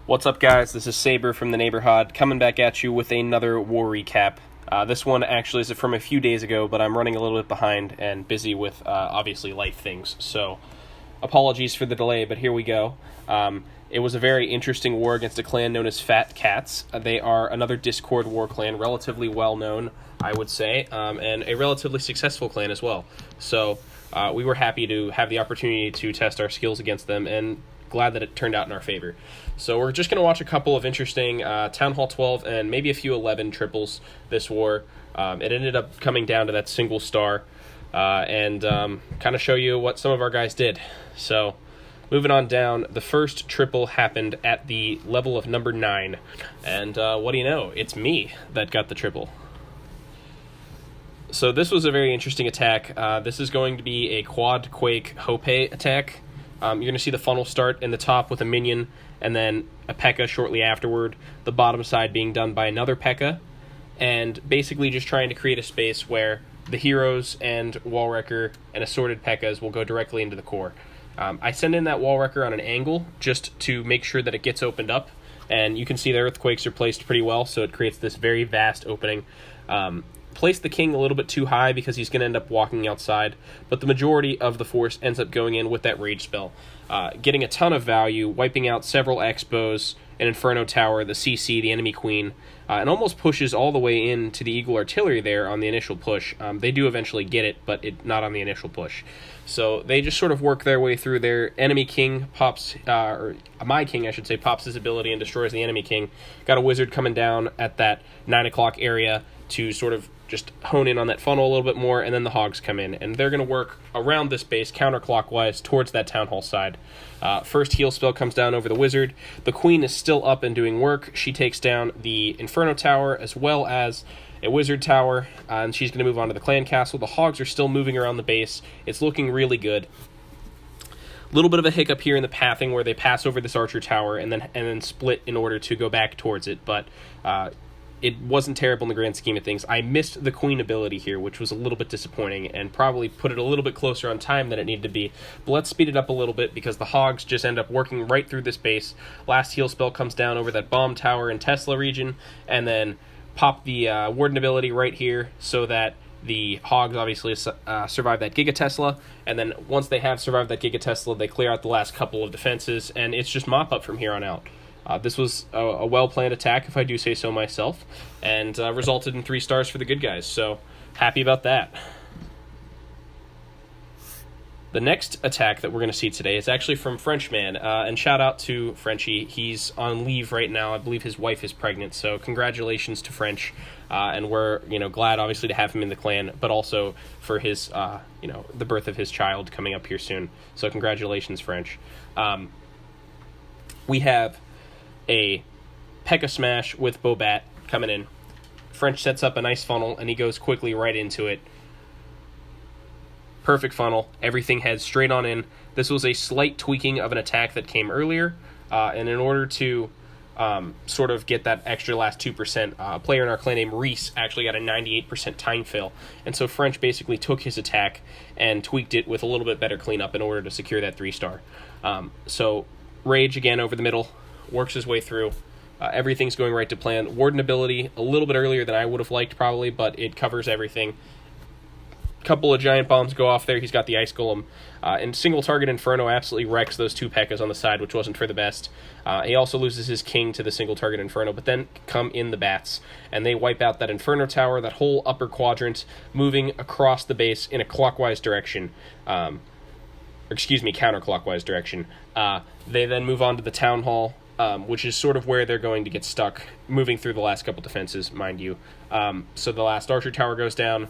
What's up, guys? This is Saber from the Neighborhod, coming back at you with another war recap. This one actually is from a few days ago, but I'm running a little bit behind and busy with, obviously, life things. So, apologies for the delay, but here we go. It was a very interesting war against a clan known as PhatKatz. They are another Discord war clan, relatively well-known, I would say, and a relatively successful clan as well. So, we were happy to have the opportunity to test our skills against them, and glad that it turned out in our favor. So we're just going to watch a couple of interesting Town Hall 12 and maybe a few 11 triples this war. It ended up coming down to that single star and kind of show you what some of our guys did. So moving on down, the first triple happened at the level of number 9. And what do you know? It's me that got the triple. So this was a very interesting attack. This is going to be a quad quake Hope attack. You're going to see the funnel start in the top with a minion, and then a P.E.K.K.A. shortly afterward, the bottom side being done by another P.E.K.K.A., and basically just trying to create a space where the heroes and Wallwrecker and assorted P.E.K.K.A.s will go directly into the core. I send in that Wallwrecker on an angle just to make sure that it gets opened up, and you can see the earthquakes are placed pretty well, so it creates this very vast opening. Place the king a little bit too high because he's going to end up walking outside, but the majority of the force ends up going in with that rage spell, getting a ton of value, wiping out several Expos, an Inferno Tower, the CC, the enemy queen, and almost pushes all the way into the Eagle Artillery there on the initial push. They do eventually get it, but not on the initial push. So they just sort of work their way through there. Enemy king pops, or my king, I should say, pops his ability and destroys the enemy king. Got a wizard coming down at that 9 o'clock area to sort of just hone in on that funnel a little bit more, and then the hogs come in, and they're going to work around this base counterclockwise towards that town hall side. First heal spell comes down over the wizard. The queen is still up and doing work. She takes down the Inferno Tower as well as a wizard tower, and she's going to move on to the clan castle. The hogs are still moving around the base. It's looking really good. A little bit of a hiccup here in the pathing where they pass over this archer tower and then split in order to go back towards it, but it wasn't terrible in the grand scheme of things. I missed the queen ability here, which was a little bit disappointing, and probably put it a little bit closer on time than it needed to be. But let's speed it up a little bit, because the hogs just end up working right through this base. Last heal spell comes down over that bomb tower in Tesla region, and then pop the warden ability right here, so that the hogs obviously survive that Giga Tesla, and then once they have survived that Giga Tesla, they clear out the last couple of defenses, and it's just mop up from here on out. This was a well-planned attack, if I do say so myself, and resulted in 3 stars for the good guys, so happy about that. The next attack that we're going to see today is actually from Frenchman, and shout out to Frenchie. He's on leave right now. I believe his wife is pregnant, so congratulations to French, and we're glad, obviously, to have him in the clan, but also for his, the birth of his child coming up here soon. So congratulations, French. We have a P.E.K.K.A. smash with Bobat coming in. French sets up a nice funnel, and he goes quickly right into it. Perfect funnel. Everything heads straight on in. This was a slight tweaking of an attack that came earlier, and in order to sort of get that extra last 2%, a player in our clan named Reese actually got a 98% time fill, and so French basically took his attack and tweaked it with a little bit better cleanup in order to secure that 3-star. So Rage again over the middle, works his way through. Everything's going right to plan. Warden ability, a little bit earlier than I would have liked probably, but it covers everything. Couple of giant bombs go off there. He's got the Ice Golem. And single target Inferno absolutely wrecks those 2 P.E.K.K.A.s on the side, which wasn't for the best. He also loses his king to the single target Inferno, but then come in the bats, and they wipe out that Inferno Tower, that whole upper quadrant, moving across the base in a clockwise direction. Counterclockwise direction. They then move on to the Town Hall, which is sort of where they're going to get stuck, moving through the last couple defenses, mind you. So the last Archer Tower goes down,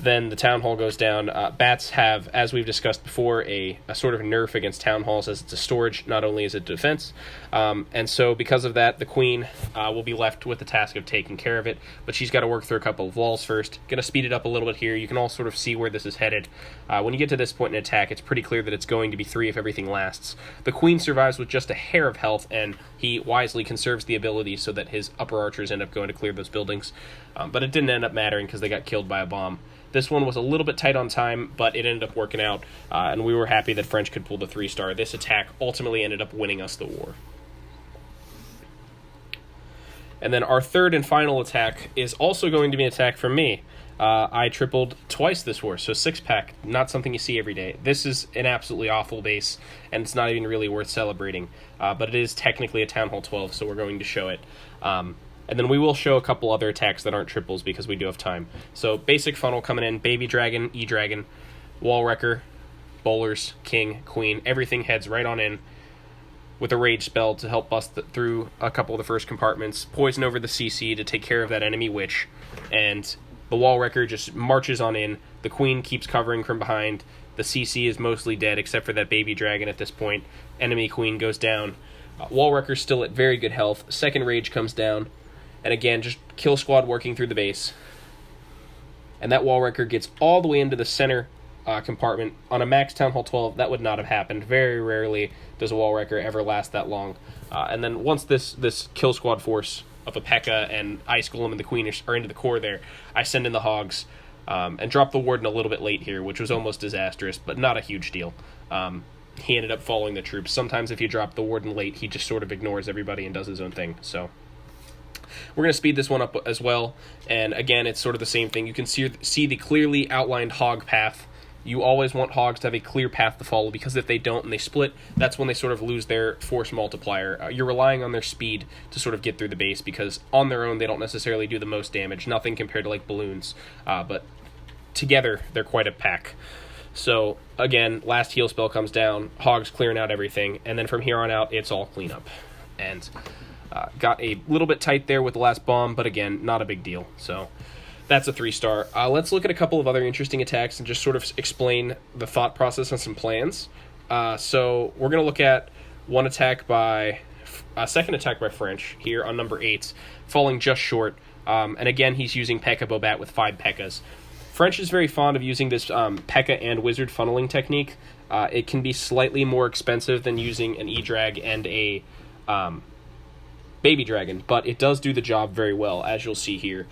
then the Town Hall goes down. Bats have, as we've discussed before, a sort of nerf against Town Halls, as it's a storage, not only is it defense. And so because of that, the Queen will be left with the task of taking care of it, but she's got to work through a couple of walls first. Going to speed it up a little bit here. You can all sort of see where this is headed. When you get to this point in attack, it's pretty clear that it's going to be 3 if everything lasts. The Queen survives with just a hair of health, and he wisely conserves the ability so that his upper archers end up going to clear those buildings. But it didn't end up mattering because they got killed by a bomb. This one was a little bit tight on time, but it ended up working out, and we were happy that French could pull the 3-star. This attack ultimately ended up winning us the war. And then our third and final attack is also going to be an attack from me. I tripled twice this war, so 6-pack, not something you see every day. This is an absolutely awful base, and it's not even really worth celebrating. But it is technically a Town Hall 12, so we're going to show it. And then we will show a couple other attacks that aren't triples because we do have time. So basic funnel coming in, Baby Dragon, E-Dragon, Wall Wrecker, Bowlers, King, Queen, everything heads right on in with a rage spell to help bust through a couple of the first compartments, poison over the CC to take care of that enemy witch, and the Wall Wrecker just marches on in. The Queen keeps covering from behind. The CC is mostly dead except for that Baby Dragon at this point. Enemy Queen goes down. Wall Wrecker's still at very good health. Second Rage comes down. And again, just kill squad working through the base. And that Wall Wrecker gets all the way into the center compartment. On a max Town Hall 12, that would not have happened. Very rarely does a Wall Wrecker ever last that long. And then once this kill squad force of a P.E.K.K.A. and Ice Golem and the Queen are into the core there, I send in the Hogs and drop the Warden a little bit late here, which was almost disastrous, but not a huge deal. He ended up following the troops. Sometimes if you drop the Warden late, he just sort of ignores everybody and does his own thing. So we're going to speed this one up as well, and again, it's sort of the same thing. You can see the clearly outlined Hog path. You always want Hogs to have a clear path to follow, because if they don't and they split, that's when they sort of lose their force multiplier. You're relying on their speed to sort of get through the base, because on their own they don't necessarily do the most damage. Nothing compared to like balloons, but together they're quite a pack. So again, last heal spell comes down, Hogs clearing out everything, and then from here on out it's all cleanup. And got a little bit tight there with the last bomb, but again, not a big deal. So that's a 3-star. Let's look at a couple of other interesting attacks and just sort of explain the thought process on some plans. So we're going to look at one attack by... second attack by French here on number 8, falling just short. And again, he's using P.E.K.K.A. Bobat with 5 P.E.K.K.A.s. French is very fond of using this P.E.K.K.A. and Wizard funneling technique. It can be slightly more expensive than using an E-Drag and a Baby Dragon, but it does do the job very well, as you'll see here.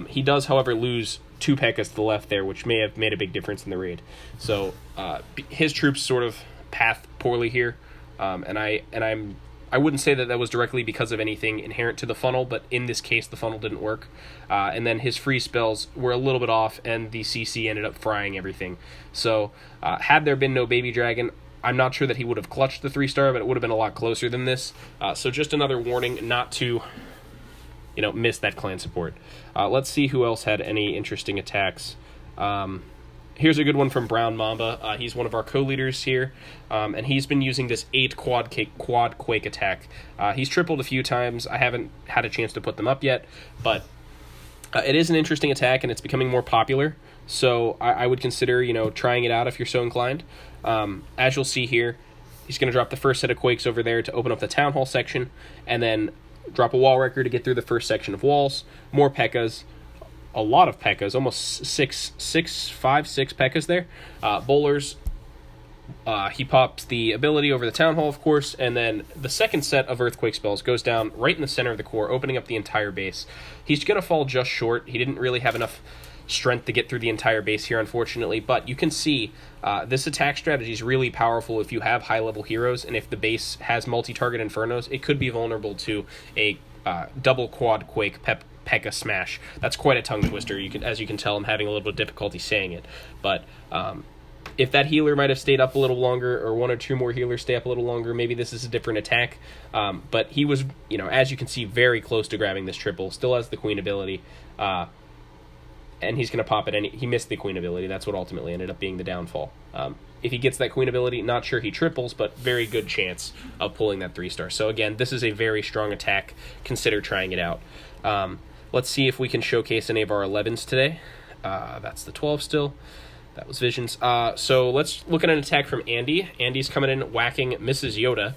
He does, however, lose 2 P.E.K.K.A.s to the left there, which may have made a big difference in the raid. So his troops sort of path poorly here, and I wouldn't say that was directly because of anything inherent to the funnel, but in this case the funnel didn't work. And then his free spells were a little bit off, and the CC ended up frying everything. So had there been no Baby Dragon, I'm not sure that he would have clutched the 3-star, but it would have been a lot closer than this. So just another warning not to miss that clan support. Let's see who else had any interesting attacks. Here's a good one from Brown Mamba. He's one of our co-leaders here, and he's been using this 8 quad quake attack. He's tripled a few times. I haven't had a chance to put them up yet, but it is an interesting attack, and it's becoming more popular. So I would consider trying it out if you're so inclined. As you'll see here, he's going to drop the first set of quakes over there to open up the Town Hall section, and then drop a Wall Wrecker to get through the first section of walls. More P.E.K.K.A.s. A lot of P.E.K.K.A.s. Almost 6 P.E.K.K.A.s there. Bowlers. He pops the ability over the Town Hall, of course, and then the second set of Earthquake spells goes down right in the center of the core, opening up the entire base. He's going to fall just short. He didn't really have enough strength to get through the entire base here, unfortunately, but you can see this attack strategy is really powerful if you have high-level heroes, and if the base has multi-target Infernos, it could be vulnerable to a double quad quake P.E.K.K.A. smash. That's quite a tongue twister. As you can tell, I'm having a little bit of difficulty saying it, but if that healer might have stayed up a little longer, or 1 or 2 more healers stay up a little longer, maybe this is a different attack. But he was, as you can see, very close to grabbing this triple. Still has the Queen ability, and he's going to pop it. And he missed the Queen ability. That's what ultimately ended up being the downfall. If he gets that Queen ability, not sure he triples, but very good chance of pulling that 3-star. So again, this is a very strong attack. Consider trying it out. Let's see if we can showcase any of our 11s today. That's the 12 still. That was Visions. So let's look at an attack from Andy. Andy's coming in whacking Mrs. Yoda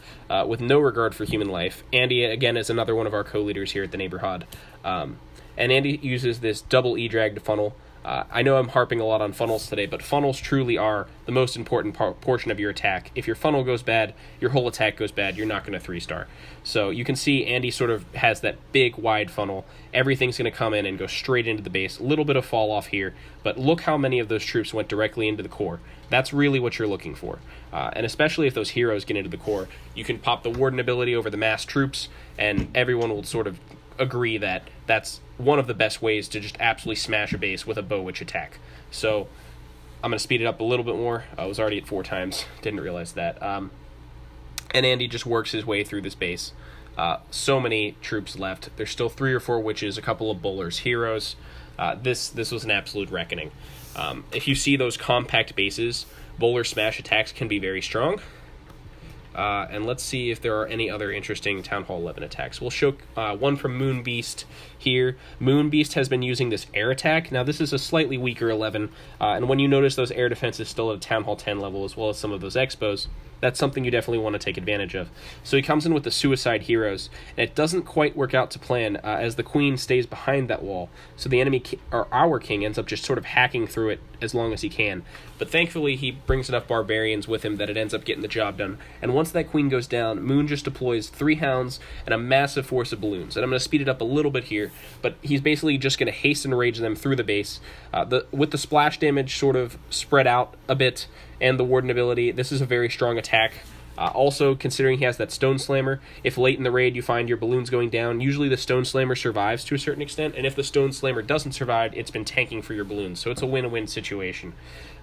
with no regard for human life. Andy, again, is another one of our co-leaders here at the Neighborhod. And Andy uses this double E-drag to funnel. I know I'm harping a lot on funnels today, but funnels truly are the most important portion of your attack. If your funnel goes bad, your whole attack goes bad. You're not going to 3-star. So you can see Andy sort of has that big, wide funnel. Everything's going to come in and go straight into the base. A little bit of fall off here, but look how many of those troops went directly into the core. That's really what you're looking for. And especially if those heroes get into the core, you can pop the Warden ability over the mass troops, and everyone will sort of agree that that's one of the best ways to just absolutely smash a base with a bow witch attack. So I'm going to speed it up a little bit more. I was already at 4 times. Didn't realize that. And Andy just works his way through this base. So many troops left. There's still 3 or 4 witches, a couple of bowlers, heroes. This was an absolute reckoning. If you see those compact bases, bowler smash attacks can be very strong. And let's see if there are any other interesting Town Hall 11 attacks. We'll show one from Moon Beast here. Moon Beast has been using this air attack. Now, this is a slightly weaker 11, and when you notice those air defenses still at a Town Hall 10 level, as well as some of those expos, that's something you definitely want to take advantage of. So he comes in with the Suicide Heroes, and it doesn't quite work out to plan, as the Queen stays behind that wall, so the enemy, or our King, ends up just sort of hacking through it as long as he can. But thankfully, he brings enough Barbarians with him that it ends up getting the job done. And once that Queen goes down, Moon just deploys 3 Hounds and a massive force of Balloons. And I'm going to speed it up a little bit here, but he's basically just going to hasten rage them through the base. With the splash damage sort of spread out a bit, and the Warden ability, this is a very strong attack. Also, considering he has that Stone Slammer, if late in the raid you find your balloons going down, usually the Stone Slammer survives to a certain extent, and if the Stone Slammer doesn't survive, it's been tanking for your balloons, so it's a win-win situation.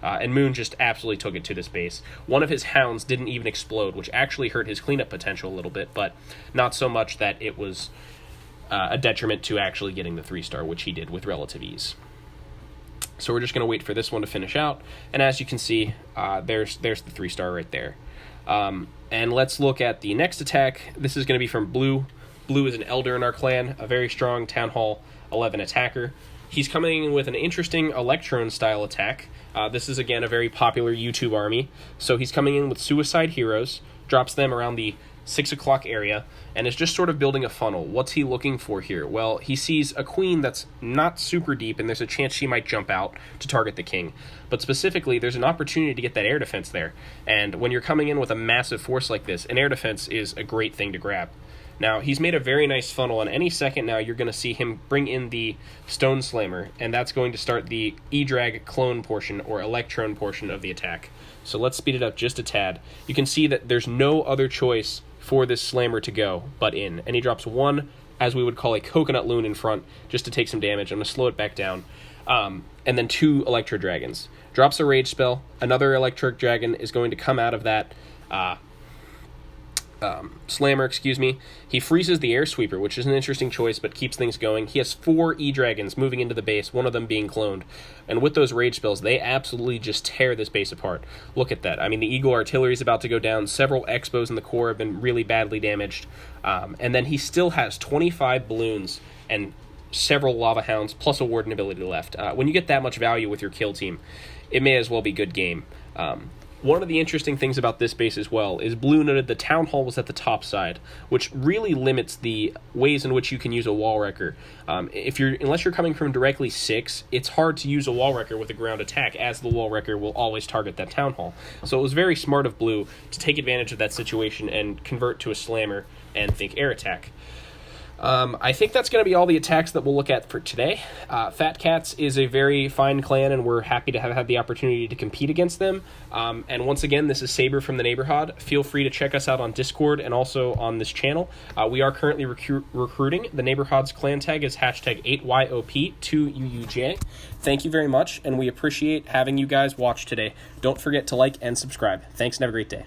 And Moon just absolutely took it to this base. One of his Hounds didn't even explode, which actually hurt his cleanup potential a little bit, but not so much that it was a detriment to actually getting the 3-star, which he did with relative ease. So we're just going to wait for this one to finish out, and as you can see, there's the 3-star right there. And let's look at the next attack. This is going to be from Blue. Blue is an Elder in our clan, a very strong Town Hall 11 attacker. He's coming in with an interesting Electron-style attack. This is, again, a very popular YouTube army. So he's coming in with Suicide Heroes, drops them around the 6 o'clock area, and is just sort of building a funnel. What's he looking for here? Well, he sees a Queen that's not super deep, and there's a chance she might jump out to target the King. But specifically, there's an opportunity to get that air defense there. And when you're coming in with a massive force like this, an air defense is a great thing to grab. Now, he's made a very nice funnel, and any second now you're going to see him bring in the Stone Slammer, and that's going to start the E-Drag clone portion, or Electron portion of the attack. So let's speed it up just a tad. You can see that there's no other choice for this Slammer to go but in, and he drops 1, as we would call a Coconut Loon in front, just to take some damage. I'm going to slow it back down. And then 2 Electro Dragons. Drops a Rage spell. Another Electric Dragon is going to come out of that Slammer, He freezes the Air Sweeper, which is an interesting choice, but keeps things going. He has 4 E-Dragons moving into the base, one of them being cloned. And with those Rage spells, they absolutely just tear this base apart. Look at that. I mean, the Eagle Artillery is about to go down. Several Expos in the core have been really badly damaged. And then he still has 25 Balloons and several Lava Hounds, plus a Warden ability left. When you get that much value with your kill team, it may as well be good game. One of the interesting things about this base as well is Blue noted the Town Hall was at the top side, which really limits the ways in which you can use a Wall Wrecker. Unless you're coming from directly 6, it's hard to use a Wall Wrecker with a ground attack, as the Wall Wrecker will always target that Town Hall. So it was very smart of Blue to take advantage of that situation and convert to a Slammer and think air attack. I think that's going to be all the attacks that we'll look at for today. PhatKatz is a very fine clan, and we're happy to have had the opportunity to compete against them. And once again, this is Saber from the Neighborhod. Feel free to check us out on Discord and also on this channel. We are currently recruiting. The Neighborhod's clan tag is #8YOP2UUJ. Thank you very much, and we appreciate having you guys watch today. Don't forget to like and subscribe. Thanks, and have a great day.